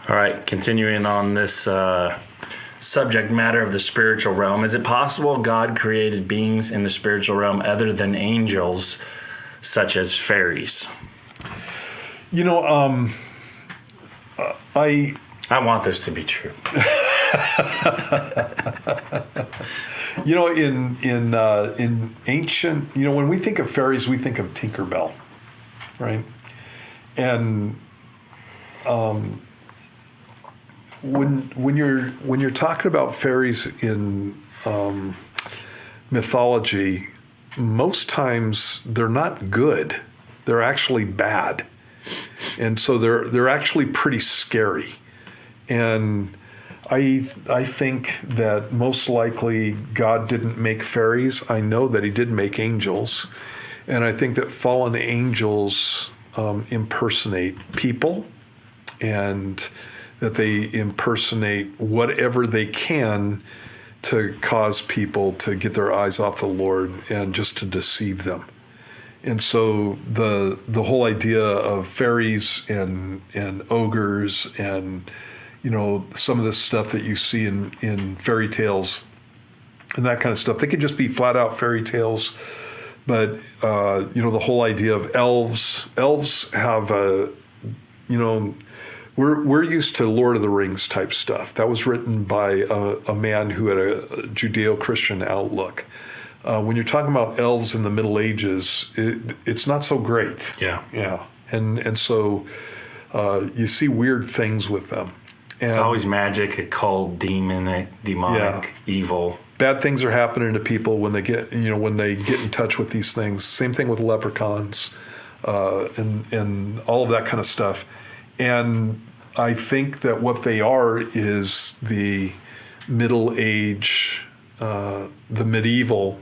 All right, continuing on this subject matter of the spiritual realm, is it possible God created beings in the spiritual realm other than angels, such as fairies? You know, I want this to be true. in ancient, when we think of fairies, we think of Tinkerbell, right? And when you're talking about fairies in mythology, most times they're not good; they're actually bad, and so they're actually pretty scary. And I think that most likely God didn't make fairies. I know that He did make angels, and I think that fallen angels impersonate people, and that they impersonate whatever they can to cause people to get their eyes off the Lord and just to deceive them. And so the whole idea of fairies and ogres and some of this stuff that you see in fairy tales and that kind of stuff, they could just be flat out fairy tales. But the whole idea of elves have we're used to Lord of the Rings type stuff. That was written by a man who had a Judeo-Christian outlook. When you're talking about elves in the Middle Ages, it's not so great. Yeah. And so you see weird things with them. And it's always magic, occult, demonic, evil. Bad things are happening to people when they get in touch with these things. Same thing with leprechauns, and all of that kind of stuff. And I think that what they are is the Middle Age, the medieval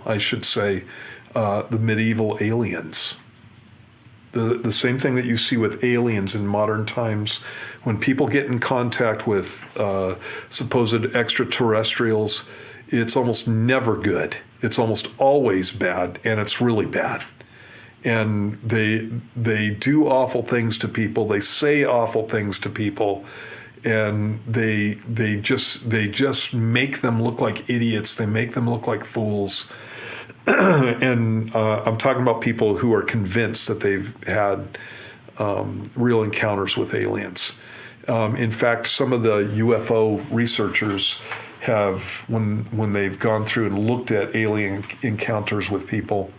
aliens. The same thing that you see with aliens in modern times. When people get in contact with supposed extraterrestrials, it's almost never good. It's almost always bad, and it's really bad. And they do awful things to people. They say awful things to people, and they just make them look like idiots. They make them look like fools. And I'm talking about people who are convinced that they've had real encounters with aliens. In fact, some of the UFO researchers have, when they've gone through and looked at alien encounters with people,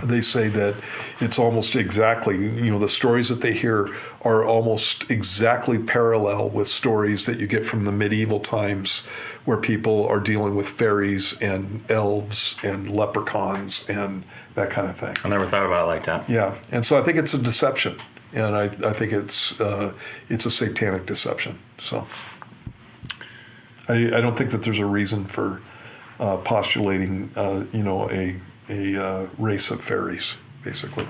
they say that it's almost exactly, the stories that they hear are almost exactly parallel with stories that you get from the medieval times, where people are dealing with fairies and elves and leprechauns and that kind of thing. I never thought about it like that. Yeah, and so I think it's a deception, and I think it's a satanic deception. So I don't think that there's a reason for postulating, a race of fairies, basically.